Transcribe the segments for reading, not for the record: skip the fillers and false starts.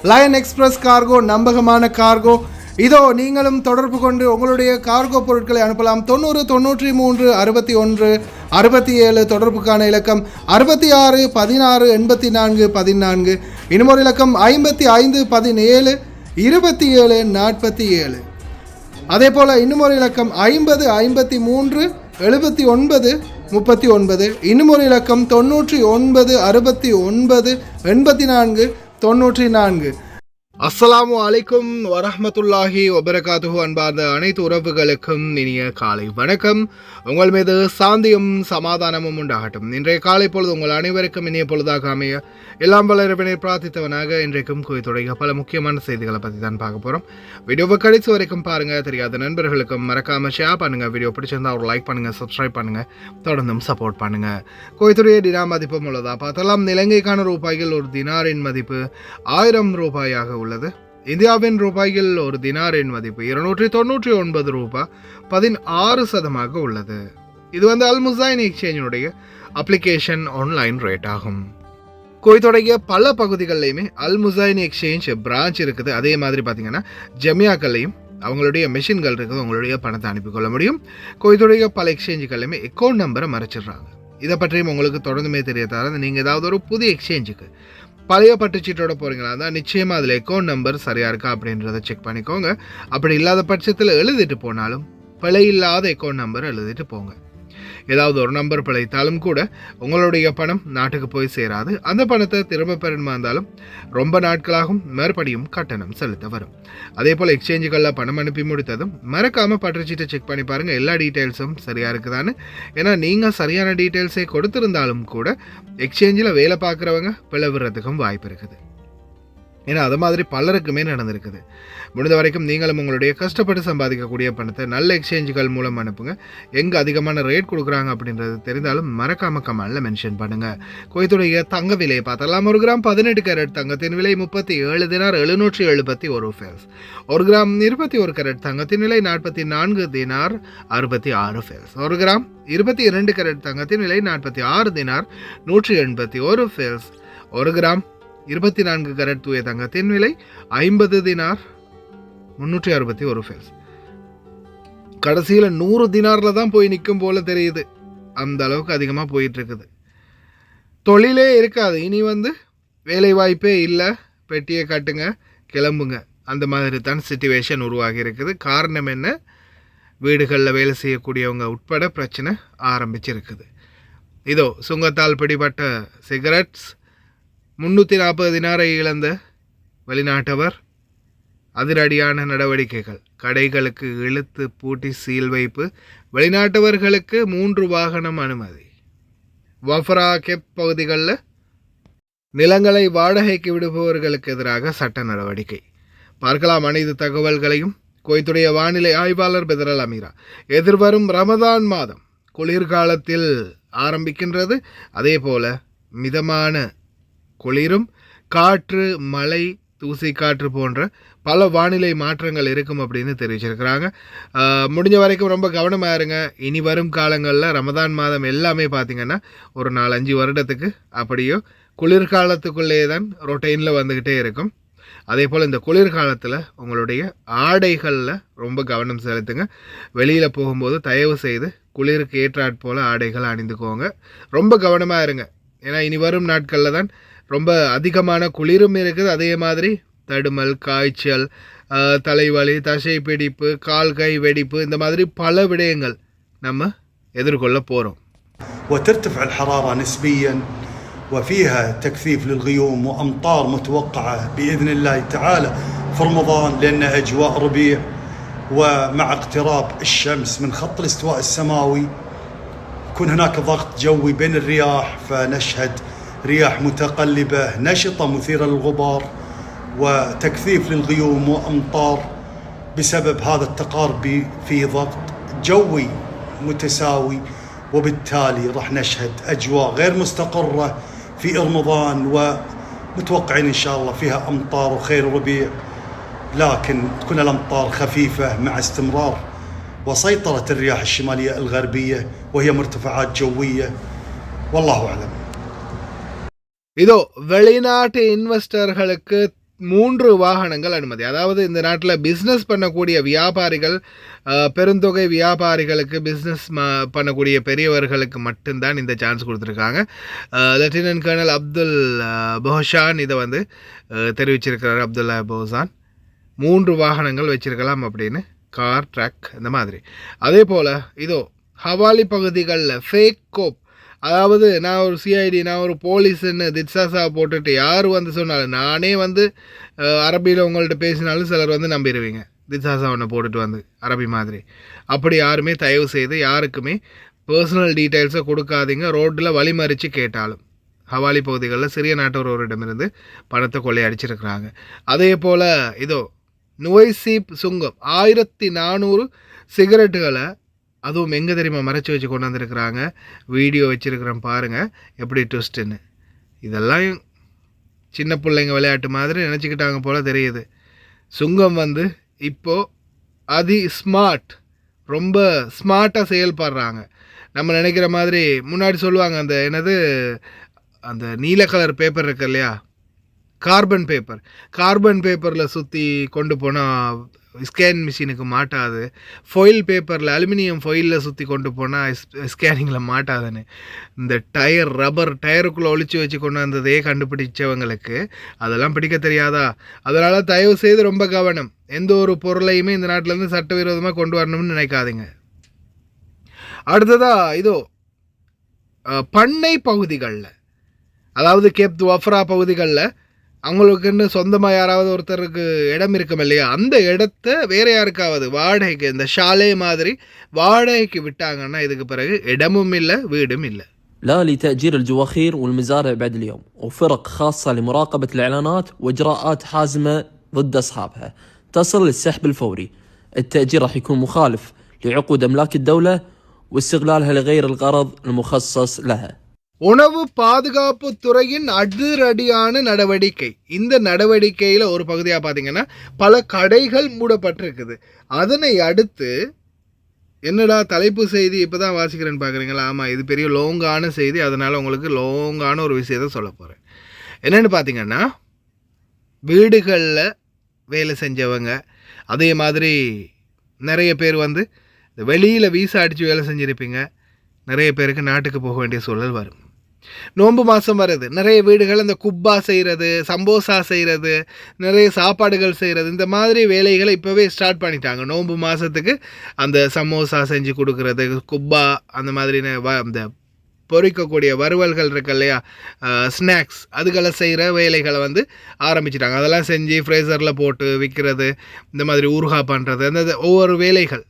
Line express cargo நம்பகமான cargo. இதோ நீங்களும் தொடர்பு கொண்டு உங்களுடைய கார்கோ பொருட்களை அனுப்பலாம். 90 93 61 67 தொடர்புக்கான இலக்கம் 66 16 84 14. இன்னொரு இலக்கம் 55 17 27 47. அதே போல் இன்னுமொரு இலக்கம் 50 53 79 39. இன்னுமொரு இலக்கம் 99 69 84 94. அஸ்ஸலாமு அலைக்கும் வரஹ்மத்துல்லாஹி வபரகாத்துஹு. அன்பார்ந்த அனைத்து உறவுகளுக்கும் இனிய காலை வணக்கம். உங்கள் மீது சாந்தியும் சமாதானமும் உண்டாகட்டும். இன்றைய காலை பொழுது உங்கள் அனைவருக்கும் இனிய பொழுதாக அமைய எல்லாம் வல்ல இறைவனை பிரார்த்தித்தவனாக இன்றைக்கும் குவித்துடைய பல முக்கியமான செய்திகளை பற்றி தான் பார்க்க போகிறோம். வீடியோவை கடைசி வரைக்கும் பாருங்கள். தெரியாத நண்பர்களுக்கும் மறக்காமல் ஷேர் பண்ணுங்கள். வீடியோ பிடிச்சிருந்தா ஒரு லைக் பண்ணுங்கள், சப்ஸ்கிரைப் பண்ணுங்கள், தொடர்ந்தும் சப்போர்ட் பண்ணுங்கள். குவைத்துடைய டினா மதிப்பும் உள்ளதா பார்த்தலாம். இலங்கைக்கான ரூபாய்கள் ஒரு தினாரின் மதிப்பு 1000 ரூபாயாக உள்ளது. இந்தியாவின் ரூபாயில் ஒரு தினாரின் மதிப்பு 299 ரூபாய் 16% உள்ளது. இது அல் முசைன் எக்ஸ்சேஞ்சினுடைய அப்ளிகேஷன் ஆன்லைன் ரேட் ஆகும். குவைத்துடைய பல பகுதிகளிலையுமே அல் முசைன் எக்ஸ்சேஞ்ச் பிரான்ச் இருக்குது. அதே மாதிரி பார்த்தீங்கன்னா ஜமியாக்கள்லையும் அவங்களுடைய மெஷின்கள் இருக்குது. உங்களுடைய பணத்தை அனுப்பிக்கொள்ள முடியும். குவைத்துடைய பல எக்ஸ்சேஞ்சுகள்லையுமே அக்கௌண்ட் நம்பரை மறைச்சிடுறாங்க. இதை பற்றியும் உங்களுக்கு தொடர்ந்துமே தெரிய தர நீங்கள் ஏதாவது ஒரு புதிய எக்ஸ்சேஞ்சுக்கு பழைய பட்டுச்சீட்டோட போகிறீங்களா இருந்தால் நிச்சயமாக அதில் அக்கௌண்ட் நம்பர் சரியாக இருக்கா அப்படின்றத செக் பண்ணிக்கோங்க. அப்படி இல்லாத பட்சத்தில் எழுதிட்டு போனாலும் பிழை இல்லாத அக்கௌண்ட் நம்பர் எழுதிட்டு போங்க. ஏதாவது ஒரு நம்பர் பிழைத்தாலும் கூட உங்களுடைய பணம் நாட்டுக்கு போய் சேராது. அந்த பணத்தை திரும்ப பெறணுமா இருந்தாலும் ரொம்ப நாட்களாகும், மறுபடியும் கட்டணம் செலுத்த வரும். அதே போல் எக்ஸ்சேஞ்சுகளில் பணம் அனுப்பி முடித்ததும் மறக்காமல் பற்றுச்சீட்டை செக் பண்ணி பாருங்கள் எல்லா டீட்டெயில்ஸும் சரியாக இருக்குதான்னு. ஏன்னா நீங்கள் சரியான டீட்டெயில்ஸை கொடுத்துருந்தாலும் கூட எக்ஸ்சேஞ்சில் வேலை பார்க்குறவங்க பிளவுறதுக்கும் வாய்ப்பு இருக்குது. ஏன்னா அது மாதிரி பலருக்குமே நடந்திருக்குது. முடிந்த வரைக்கும் நீங்களும் உங்களுடைய கஷ்டப்பட்டு சம்பாதிக்கக்கூடிய பணத்தை நல்ல எக்ஸ்சேஞ்சுகள் மூலம் அனுப்புங்க. எங்கே அதிகமான ரேட் கொடுக்குறாங்க அப்படின்றது தெரிந்தாலும் மறக்காம கமெண்ட்ல மென்ஷன் பண்ணுங்க. குவைத்துடைய தங்க விலையை பார்த்தலாம். 1 கிராம் 18 கேரட் தங்கத்தின் விலை 37 தினார் 771 ஃபேல்ஸ். 1 கிராம் 21 கேரட் தங்கத்தின் விலை 44 தினார் 66 ஃபேல்ஸ். 1 கிராம் 22 கேரட் தங்கத்தின் விலை 46 தினார் 181 ஃபேல்ஸ். 1 கிராம் 24 கேரட் தூய தங்கத்தின் விலை 50 தினார் 361 ஃபேல்ஸ். கடைசியில் 100 தினார்ல தான் போய் நிற்கும் போல தெரியுது. அந்த அளவுக்கு அதிகமாக போயிட்டு இருக்குது. தொழிலே இருக்காது. இனி வேலை வாய்ப்பே இல்லை, பெட்டியை கட்டுங்க கிளம்புங்க, அந்த மாதிரி தான் சிச்சுவேஷன் உருவாகி இருக்குது. காரணம் என்ன? வீடுகளில் வேலை செய்யக்கூடியவங்க உட்பட பிரச்சனை ஆரம்பிச்சிருக்குது. இதோ சுங்கத்தால் பிடிபட்ட சிகரெட்ஸ் 340 தினாரை இழந்த வெளிநாட்டவர், அதிரடியான நடவடிக்கைகள், கடைகளுக்கு இழுத்து பூட்டி சீல் வைப்பு, வெளிநாட்டவர்களுக்கு 3 வாகனம் அனுமதி, வஃப்ரா கெப் பகுதிகளில் நிலங்களை வாடகைக்கு விடுபவர்களுக்கு எதிராக சட்ட நடவடிக்கை. பார்க்கலாம் அனைத்து தகவல்களையும். குவைத்துடைய வானிலை ஆய்வாளர் பெதரல் அமீரா. எதிர்வரும் ரமதான் மாதம் குளிர்காலத்தில் ஆரம்பிக்கின்றது. அதே போல மிதமான குளிரும், காற்று, மழை, தூசி காற்று போன்ற பல வானிலை மாற்றங்கள் இருக்கும் அப்படின்னு தெரிவிச்சிருக்கிறாங்க. முடிஞ்ச வரைக்கும் ரொம்ப கவனமாக இருங்க. இனி வரும் காலங்களில் ரமதான் மாதம் எல்லாமே பார்த்திங்கன்னா ஒரு 4-5 வருடத்துக்கு அப்படியோ குளிர்காலத்துக்குள்ளே தான் ரொட்டைனில் வந்துக்கிட்டே இருக்கும். அதே போல் இந்த குளிர்காலத்தில் உங்களுடைய ஆடைகளில் ரொம்ப கவனம் செலுத்துங்க. வெளியில் போகும்போது தயவு செய்து குளிருக்கு ஏற்றாற் போல் ஆடைகள் அணிந்துக்கோங்க. ரொம்ப கவனமாக இருங்க. ஏன்னா இனி வரும் நாட்களில் தான் ரொம்ப அதிகமான குளிரும் இருக்குது. அதே மாதிரி தடுமல், காய்ச்சல், தலைவலி, தசை பிடிப்பு, கால் கை வெடிப்பு, இந்த மாதிரி பல விடயங்கள் நம்ம எதிர்கொள்ள போகிறோம். وترتفع الحرارة نسبيا وفيها تكثيف للغيوم وأمطار متوقعة بإذن الله تعالى في رمضان، لأن أجواء ربيع ومع اقتراب الشمس من خط الاستواء السماوي يكون هناك ضغط جوي بين الرياح، فنشهد رياح متقلبة نشطة مثيرة للغبار وتكثيف للغيوم وأمطار بسبب هذا التقارب في ضغط جوي متساوي، وبالتالي راح نشهد أجواء غير مستقرة في رمضان، ومتوقعين إن شاء الله فيها أمطار وخير ربيع، لكن تكون الأمطار خفيفة مع استمرار وسيطرة الرياح الشمالية الغربية وهي مرتفعات جوية، والله أعلم. இதோ வெளிநாட்டு இன்வெஸ்டர்களுக்கு 3 வாகனங்கள் அனுமதி. அதாவது இந்த நாட்டில் பிஸ்னஸ் பண்ணக்கூடிய வியாபாரிகள், பெருந்தொகை வியாபாரிகளுக்கு, பிஸ்னஸ் பண்ணக்கூடிய பெரியவர்களுக்கு மட்டும்தான் இந்த சான்ஸ் கொடுத்துருக்காங்க. லெப்டினன்ட் கர்னல் அப்துல் போஷான் இதை வந்து தெரிவிச்சிருக்கிறார். அப்துல்லா போசான் 3 வாகனங்கள் வச்சிருக்கலாம் அப்படின்னு, கார், ட்ரக் இந்த மாதிரி. அதே போல் இதோ ஹவாலி பகுதிகளில் ஃபேக் கோப், அதாவது நான் ஒரு சிஐடி, நான் ஒரு போலீஸுன்னு திட்சாசா போட்டுட்டு யார் வந்து சொன்னாலும், நானே வந்து அரபியில் உங்கள்கிட்ட பேசினாலும் சிலர் வந்து நம்பிடுவீங்க, திட்சாசா ஒன்று போட்டுட்டு வந்து அரபி மாதிரி. அப்படி யாருமே தயவு செய்து யாருக்குமே பர்சனல் டீட்டெயில்ஸை கொடுக்காதீங்க. ரோட்டில் வழிமறித்து கேட்டாலும். ஹவாலி பகுதிகளில் சிறிய நாட்டவரிடமிருந்து பணத்தை கொள்ளையடிச்சிருக்கிறாங்க. அதே போல் இதோ நுவைசீப் சுங்கம் 1400 சிகரெட்டுகளை, அதுவும் எங்கே தெரியுமா மறைச்சி வச்சு கொண்டு வந்துருக்குறாங்க. வீடியோ வச்சுருக்கிறேன் பாருங்கள் எப்படி ட்விஸ்ட்டுன்னு. இதெல்லாம் சின்ன பிள்ளைங்க விளையாட்டு மாதிரி நினச்சிக்கிட்டாங்க போல் தெரியுது. சுங்கம் வந்து இப்போது ஸ்மார்ட், ரொம்ப ஸ்மார்ட்டாக செயல்படுறாங்க. நம்ம நினைக்கிற மாதிரி முன்னாடி சொல்லுவாங்க, அந்த என்னது அந்த நீல கலர் பேப்பர் இருக்கு இல்லையா, கார்பன் பேப்பரில் சுற்றி கொண்டு போனால் ஸ்கேன் மிஷினுக்கு மாட்டாது, ஃபொயில் பேப்பரில் அலுமினியம் ஃபொயிலில் சுற்றி கொண்டு போனால் ஸ்கேனிங்கில் மாட்டாதுன்னு. இந்த ரப்பர் டயருக்குள்ளே ஒழிச்சு வச்சு கொண்டு வந்ததே கண்டுபிடிச்சவங்களுக்கு அதெல்லாம் பிடிக்க தெரியாதா? அதனால் தயவு செய்து ரொம்ப கவனம். எந்த ஒரு பொருளையுமே இந்த நாட்டிலேருந்து சட்டவிரோதமாக கொண்டு வரணும்னு நினைக்காதீங்க. அடுத்ததாக இதோ பண்ணை பகுதிகளில், அதாவது கேப் துவஃப்ரா பகுதிகளில் அவங்களுக்குன்னு சொந்தமாக யாராவது ஒருத்தருக்கு இடம் இருக்கும் இல்லையா, அந்த இடத்த வேறு யாருக்காவது வாடகைக்கு, இந்த ஷாலே மாதிரி வாடகைக்கு விட்டாங்கன்னா இதுக்கு பிறகு இடமும் இல்லை, வீடும் இல்லை. لا لتأجير الجواخير والمزارع بعد اليوم، وفرق خاصة لمراقبة الإعلانات وإجراءات حازمة ضد أصحابها تصل للسحب الفوري. التأجير راح يكون مخالف لعقود أملاك الدولة واستغلالها لغير الغرض المخصص لها. உணவு பாதுகாப்பு துறையின் அதிரடியான நடவடிக்கை. இந்த நடவடிக்கையில் ஒரு பகுதியாக பார்த்தீங்கன்னா பல கடைகள் மூடப்பட்டிருக்குது. அதனை அடுத்து என்னடா தலைப்பு செய்தி இப்போ தான் வாசிக்கிறேன்னு பார்க்குறீங்களா? ஆமாம், இது பெரிய லோங்கான செய்தி, அதனால் உங்களுக்கு லோங்கான ஒரு விஷயத்தை சொல்ல போகிறேன். என்னென்னு பார்த்தீங்கன்னா, வீடுகளில் வேலை செஞ்சவங்க, அதே மாதிரி நிறைய பேர் வந்து வெளியில் வீசா அடித்து வேலை செஞ்சுருப்பீங்க. நிறைய பேருக்கு நாட்டுக்கு போக வேண்டிய சூழல் வரும். நோன்பு மாதம் வருது, நிறைய வீடுகள் இந்த குப்பா செய்கிறது, சம்போசா செய்கிறது, நிறைய சாப்பாடுகள் செய்கிறது, இந்த மாதிரி வேலைகளை இப்போவே ஸ்டார்ட் பண்ணிட்டாங்க. நோன்பு மாதத்துக்கு அந்த சமோசா செஞ்சு கொடுக்குறது, குப்பா, அந்த மாதிரி அந்த பொரிக்கக்கூடிய வறுவல்கள் இருக்கு இல்லையா, ஸ்நாக்ஸ், அதுகளை செய்கிற வேலைகளை வந்து ஆரம்பிச்சிட்டாங்க. அதெல்லாம் செஞ்சு ஃப்ரேசரில் போட்டு விற்கிறது, இந்த மாதிரி ஊறுகா பண்ணுறது, அந்த ஒவ்வொரு வேலைகள்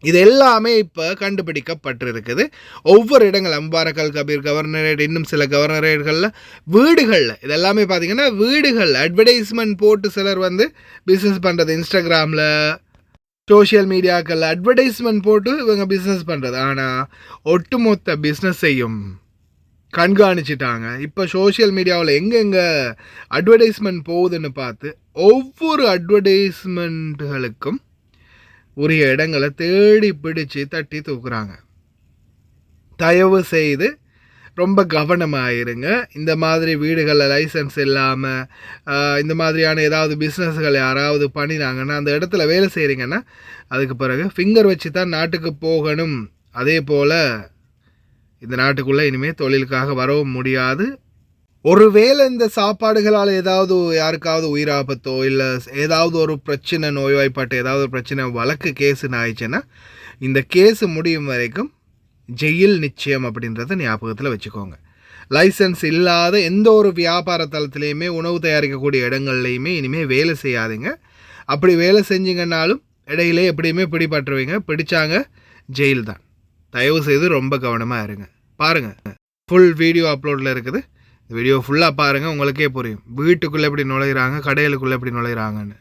இது எல்லாமே இப்போ கண்டுபிடிக்கப்பட்டிருக்குது. ஒவ்வொரு இடங்கள், முபாரக் கபீர் கவர்னரேட், இன்னும் சில கவர்னரேட்களில், வீடுகளில், இது எல்லாமே பார்த்திங்கன்னா வீடுகளில் அட்வர்டைஸ்மெண்ட் போட்டு சிலர் வந்து பிஸ்னஸ் பண்ணுறது. இன்ஸ்டாகிராமில், சோஷியல் மீடியாக்களில் அட்வர்டைஸ்மெண்ட் போட்டு இவங்க பிஸ்னஸ் பண்ணுறது. ஆனால் ஒட்டுமொத்த பிஸ்னஸையும் கண்காணிச்சிட்டாங்க. இப்போ சோஷியல் மீடியாவில் எங்கெங்கே அட்வர்டைஸ்மெண்ட் போகுதுன்னு பார்த்து ஒவ்வொரு அட்வர்டைஸ்மெண்ட்டுகளுக்கும் உரிய இடங்களை தேடி பிடிச்சி தட்டி தூக்குறாங்க. தயவு செய்து ரொம்ப கவனமாயிருங்க. இந்த மாதிரி வீடுகளில் லைசன்ஸ் இல்லாமல் இந்த மாதிரியான ஏதாவது பிஸ்னஸ்கள் யாராவது பண்ணினாங்கன்னா, அந்த இடத்துல வேலை செய்கிறீங்கன்னா அதுக்கு பிறகு ஃபிங்கர் வச்சு தான் நாட்டுக்கு போகணும். அதே போல் இந்த நாட்டுக்குள்ளே இனிமேல் தொழிலுக்காக வரவும் முடியாது. ஒருவேளை இந்த சாப்பாடுகளால் ஏதாவது யாருக்காவது உயிராபத்தோ இல்லை ஏதாவது ஒரு பிரச்சனை, நோய்வாய்ப்பாட்டு ஏதாவது ஒரு பிரச்சனை, வழக்கு கேஸுன்னு ஆயிடுச்சுன்னா இந்த கேஸு முடியும் வரைக்கும் ஜெயில் நிச்சயம் அப்படின்றத ஞாபகத்தில் வச்சுக்கோங்க. லைசன்ஸ் இல்லாத எந்த ஒரு வியாபார தளத்துலேயுமே, உணவு தயாரிக்கக்கூடிய இடங்கள்லையுமே இனிமேல் வேலை செய்யாதீங்க. அப்படி வேலை செஞ்சிங்கன்னாலும் இடையிலே எப்படியுமே பிடிபட்டுருவீங்க. பிடிச்சாங்க ஜெயில் தான். தயவு செய்து ரொம்ப கவனமாக இருங்க. பாருங்கள், ஃபுல் வீடியோ அப்லோடில் இருக்குது. வீடியோ ஃபுல்லாக பாருங்கள், உங்களுக்கே புரியும் வீட்டுக்குள்ளே எப்படி நுழையிறாங்க, கடைகளுக்குள்ளே எப்படி நுழையிறாங்கன்னு.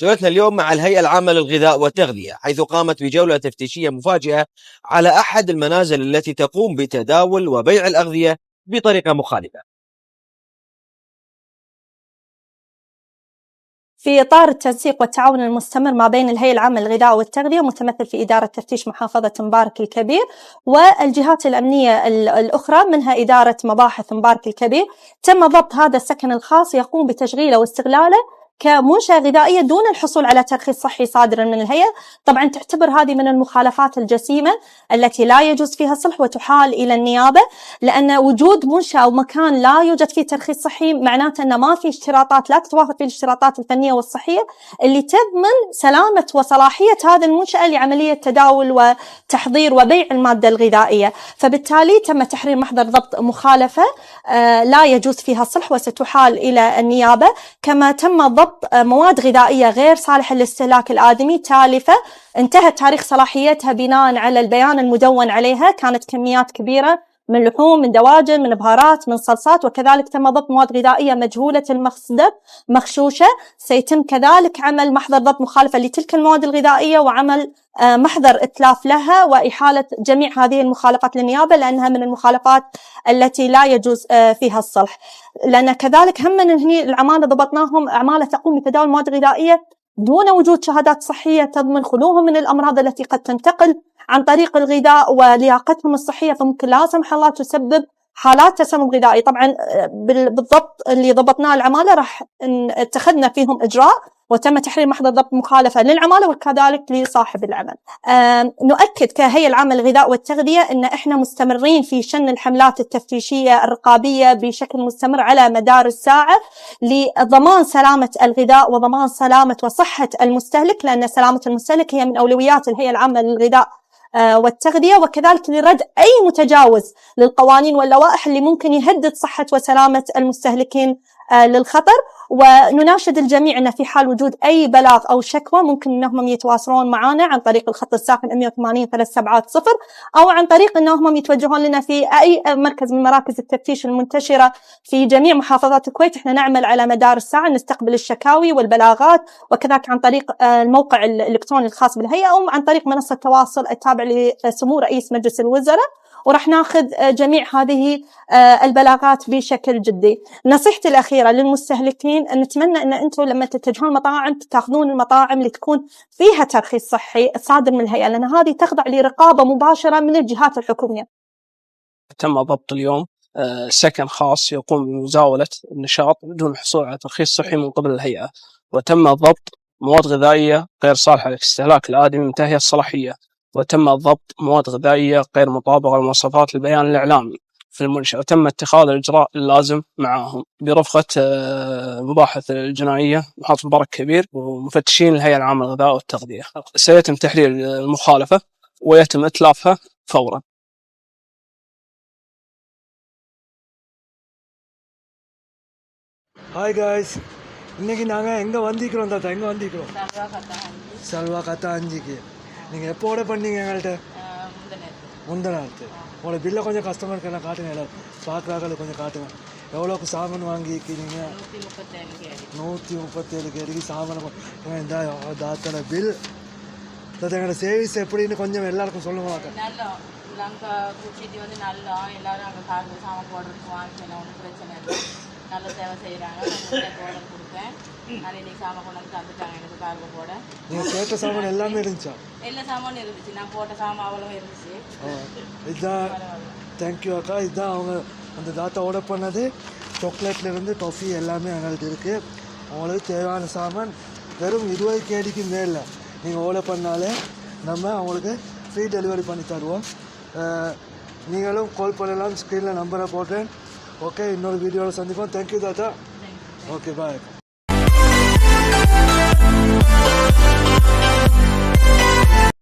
جولتنا اليوم مع الهيئة العامة للغذاء والتغذية، حيث قامت بجولة تفتيشية مفاجئة على أحد المنازل التي تقوم بتداول وبيع الأغذية بطريقة مخالفة. في إطار التنسيق والتعاون المستمر ما بين الهيئة العامة للغذاء والتغذية متمثل في إدارة تفتيش محافظة مبارك الكبير والجهات الأمنية الأخرى منها إدارة مباحث مبارك الكبير، تم ضبط هذا السكن الخاص يقوم بتشغيله واستغلاله كمنشأة غذائية دون الحصول على ترخيص صحي صادر من الهيئة. طبعا تعتبر هذه من المخالفات الجسيمة التي لا يجوز فيها الصلح وتحال إلى النيابة، لأن وجود منشأة أو مكان لا يوجد فيه ترخيص صحي معناته أنه ما في اشتراطات، لا تتوافر فيه الاشتراطات الفنية والصحية اللي تضمن سلامة وصلاحية هذه المنشأة لعملية تداول وتحضير وبيع المادة الغذائية. فبالتالي تم تحرير محضر ضبط مخالفة لا يجوز فيها الصلح وستحال إلى النيابة. كما تم ضبط مواد غذائية غير صالحة للاستهلاك الآدمي تالفة انتهى تاريخ صلاحيتها بناء على البيان المدون عليها، كانت كميات كبيرة من لحوم، من دواجن، من بهارات، من صلصات. وكذلك تم ضبط مواد غذائية مجهولة المصدر مغشوشة. سيتم كذلك عمل محضر ضبط مخالفة لتلك المواد الغذائية وعمل محضر إتلاف لها وإحالة جميع هذه المخالفات للنيابة، لأنها من المخالفات التي لا يجوز فيها الصلح. لأن كذلك هم من هني العمالة ضبطناهم أعمال تقوم بتداول مواد غذائية دون وجود شهادات صحية تضمن خلوهم من الأمراض التي قد تنتقل عن طريق الغذاء ولياقتهم الصحية، فممكن لا سمح الله تسبب حالات تسمم غذائي. طبعا بالضبط اللي ضبطناه العمالة راح اتخذنا فيهم إجراء وتم تحرير محضر ضبط مخالفة للعمالة وكذلك لصاحب العمل. نؤكد كهيئة العامة للغذاء والتغذية أن إحنا مستمرين في شن الحملات التفتيشية الرقابية بشكل مستمر على مدار الساعة لضمان سلامة الغذاء وضمان سلامة وصحة المستهلك، لأن سلامة المستهلك هي من أولويات الهيئة العامة للغذاء والتغذية، وكذلك لرد أي متجاوز للقوانين واللوائح اللي ممكن يهدد صحة وسلامة المستهلكين للخطر. ونناشد الجميع أن في حال وجود أي بلاغ أو شكوى ممكن أنهم يتواصلون معنا عن طريق الخط الساخن 180 370 أو عن طريق أنهم يتوجهون لنا في أي مركز من مراكز التفتيش المنتشرة في جميع محافظات الكويت. احنا نعمل على مدار الساعة نستقبل الشكاوي والبلاغات، وكذلك عن طريق الموقع الإلكتروني الخاص بالهيئة أو عن طريق منصة التواصل التابع لسمو رئيس مجلس الوزراء، ورح ناخذ جميع هذه البلاغات بشكل جدي. نصيحتي الأخيرة للمستهلكين أن نتمنى أن أنتم لما تتجهون المطاعم تاخذون المطاعم اللي تكون فيها ترخيص صحي صادر من الهيئة، لأن هذه تخضع لرقابة مباشرة من الجهات الحكومية. تم ضبط اليوم سكن خاص يقوم بمزاولة النشاط بدون الحصول على ترخيص صحي من قبل الهيئة، وتم ضبط مواد غذائية غير صالحة للاستهلاك الآدمي منتهية الصلاحية، وتم ضبط مواد غذائية غير مطابقة لمواصفات البيان الإعلامي في المنشأة، وتم اتخاذ الإجراء اللازم معهم برفقة مباحث الجنائية محافظة مبارك كبير ومفتشين الهيئة العامة للغذاء والتغذية. سيتم تحرير المخالفة ويتم إتلافها فورا. Hi guys, இன்னைக்கு நாங்க எங்க வந்திக்கிறோம் தாத்தா? எங்க வந்திக்கிறோம்? சல்வா கத்தாஞ்சிக்கு. நீங்க எப்போ ஆர்டர் பண்ணீங்க எங்கள்கிட்ட? முந்தநாத்து. உங்களோட பில்லை கொஞ்சம் கஸ்டமருக்கு எல்லாம் காட்டுங்க, எல்லாம் பார்க்குறாங்க கொஞ்சம் காட்டுங்க. எவ்வளோக்கு சாமான் வாங்கிக்கிறீங்க? 137 கேடிக்கு சாமான். இந்த தாத்தோட பில் தாத்தா, எங்களோட சேவிஸ் எப்படின்னு கொஞ்சம் எல்லாருக்கும் சொல்லுவாங்க. நாங்கள் கூட்டிகிட்டு வந்து நல்லா எல்லோரும் அங்கே காருக்கு சாமான் போடுறதுக்கு வாங்கிக்கலாம், ஒன்றும் பிரச்சனை இல்லை. நல்ல சேவை செய்கிறாங்க. ஆர்டர் கொடுத்தேன், நான் இன்னைக்கு சாமான் கொண்டு வந்து தந்துட்டாங்க எனக்கு காருக்கு போட. நீங்கள் கேட்ட சாமான் எல்லாமே இருந்துச்சா? எல்லா சாமானும் இருந்துச்சு, நான் போட்ட சாமான் அவ்வளோ இருந்துச்சு. இதுதான் தேங்க்யூ அக்கா. இதுதான் அவங்க அந்த தாத்தா ஆர்டர் பண்ணது. சாக்லேட்லேருந்து காஃபி எல்லாமே எங்கள்கிட்ட இருக்குது. அவங்களுக்கு தேவையான சாமான் வெறும் 20 கேடிக்கு மேலே நீங்கள் ஆர்டர் பண்ணாலே நம்ம அவங்களுக்கு ஃப்ரீ டெலிவரி பண்ணி தருவோம். நீங்களும் கால் பண்ணலாம், ஸ்க்ரீனில் நம்பரை போட்டேன். ஓகே, இன்னொரு வீடியோவில் சந்திப்போம். தேங்க்யூ தாத்தா. ஓகே, பாய்.